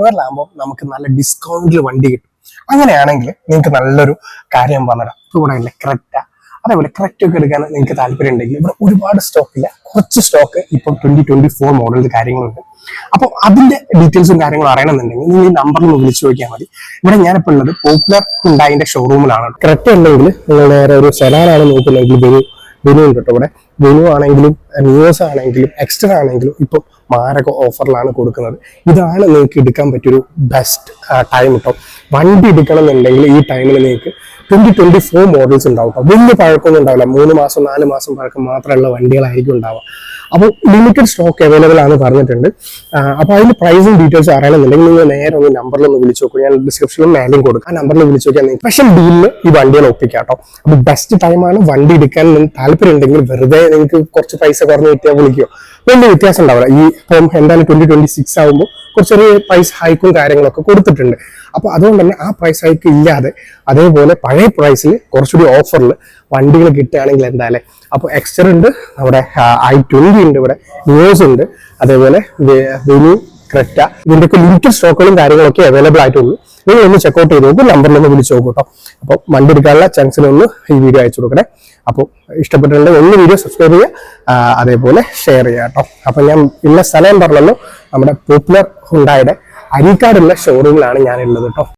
ഇവരിലാകുമ്പോൾ നമുക്ക് നല്ല ഡിസ്കൗണ്ടിൽ വണ്ടി കിട്ടും. അങ്ങനെയാണെങ്കിൽ നിങ്ങൾക്ക് നല്ലൊരു കാര്യം പറഞ്ഞുതരാം. ഇവിടെ ഇല്ല ക്രെറ്റ, അതേപോലെ ക്രെറ്റ ഒക്കെ എടുക്കാൻ നിങ്ങൾക്ക് താല്പര്യം ഉണ്ടെങ്കിൽ ഇവിടെ ഒരുപാട് സ്റ്റോക്ക് ഇല്ല, കുറച്ച് സ്റ്റോക്ക് ഇപ്പം 2024 മോഡൽ കാര്യങ്ങളുണ്ട്. അപ്പോൾ അതിന്റെ ഡീറ്റെയിൽസും കാര്യങ്ങളും അറിയണമെന്നുണ്ടെങ്കിൽ നിങ്ങൾ ഈ നമ്പറിൽ ഒന്ന് വിളിച്ചു നോക്കിയാൽ മതി. ഇവിടെ ഞാനിപ്പോൾ ഉള്ളത് പോപ്പുലർ ഹുണ്ടായിന്റെ ഷോറൂമിലാണ്. ക്രെറ്റ ഉണ്ടെങ്കിൽ നിങ്ങൾ നേരെ ഒരു സെഡാനാണ് നോക്കുന്നെങ്കിൽ വെനു ഉണ്ട് കേട്ടോ. ഇവിടെ വെനു ആണെങ്കിലും നിയോസ് ആണെങ്കിലും എക്സ്ട്രാ ആണെങ്കിലും ഇപ്പം മാരക ഓഫറിലാണ് കൊടുക്കുന്നത്. ഇതാണ് നിങ്ങൾക്ക് എടുക്കാൻ പറ്റിയൊരു ബെസ്റ്റ് ടൈം കേട്ടോ. വണ്ടി എടുക്കണം എന്നുണ്ടെങ്കിൽ ഈ ടൈമിൽ നിങ്ങൾക്ക് 2024 മോഡൽസ് ഉണ്ടാവും കേട്ടോ. വലിയ പഴക്കമൊന്നും ഉണ്ടാവില്ല, 3 മാസം 4 മാസം പഴക്കം മാത്രമുള്ള വണ്ടികളായിരിക്കും ഉണ്ടാവുക. അപ്പോൾ ലിമിറ്റഡ് സ്റ്റോക്ക് അവൈലബിൾ ആണ് പറഞ്ഞിട്ടുണ്ട്. അപ്പോൾ അതിന്റെ പ്രൈസും ഡീറ്റെയിൽസും അറിയണമെന്നുണ്ടെങ്കിൽ നിങ്ങൾ നേരെ ഒന്ന് നമ്പറിൽ ഒന്ന് വിളിച്ചു നോക്കും. ഞാൻ ഡിസ്ക്രിപ്ഷനിലും മേലെയും കൊടുക്കും. ആ നമ്പറിൽ വിളിച്ചു നോക്കിയാൽ നിങ്ങൾക്ക് സ്പെഷ്യൽ ഡീലിന് ഈ വണ്ടികൾ ഒപ്പിക്കാം കേട്ടോ. അപ്പോൾ ബെസ്റ്റ് ടൈമാണ്. വണ്ടി എടുക്കാൻ താല്പര്യം ഉണ്ടെങ്കിൽ വെറുതെ നിങ്ങൾക്ക് കുറച്ച് പൈസ കുറഞ്ഞ് കിട്ടിയാൽ വിളിക്കുകയോ വലിയ വ്യത്യാസം ഉണ്ടാവില്ല. ഈ ഇപ്പം എന്തായാലും 2026 ആകുമ്പോൾ കുറച്ചൊരു പ്രൈസ് ഹൈക്കും കാര്യങ്ങളൊക്കെ കൊടുത്തിട്ടുണ്ട്. അപ്പോൾ അതുകൊണ്ട് തന്നെ ആ പ്രൈസ് ഹൈക്ക് ഇല്ലാതെ അതേപോലെ പഴയ പ്രൈസിൽ കുറച്ചുകൂടി ഓഫറിൽ വണ്ടികൾ കിട്ടുകയാണെങ്കിൽ എന്തായാലും. അപ്പോൾ എക്സ്റ്റർ ഉണ്ട്, നമ്മുടെ i20 ഉണ്ട്, ഇവിടെ നിയോസ് ഉണ്ട്, അതേപോലെ വെനു, ക്രെറ്റ, ഇതിൻ്റെയൊക്കെ ലിമിറ്റഡ് സ്റ്റോക്കുകളും കാര്യങ്ങളൊക്കെ അവൈലബിൾ ആയിട്ടുള്ളൂ. നിങ്ങൾ ഒന്ന് ചെക്കൗട്ട് ചെയ്ത് നോക്കും, നമ്പറിലൊന്ന് വിളിച്ചു നോക്കും കേട്ടോ. അപ്പോൾ വണ്ടി എടുക്കാനുള്ള ചാൻസിലൊന്ന് ഈ വീഡിയോ അയച്ചു കൊടുക്കണേ. അപ്പോൾ ഇഷ്ടപ്പെട്ടിട്ടുണ്ടെങ്കിൽ ഒന്ന് വീഡിയോ സബ്സ്ക്രൈബ് ചെയ്യുക, അതേപോലെ ഷെയർ ചെയ്യുക കേട്ടോ. അപ്പോൾ ഞാൻ ഇന്ന സ്ഥലം പറഞ്ഞല്ലോ, നമ്മുടെ പോപ്പുലർ ഹുണ്ടായുടെ അരീക്കാടുള്ള ഷോറൂമിലാണ് ഞാനുള്ളത് കേട്ടോ.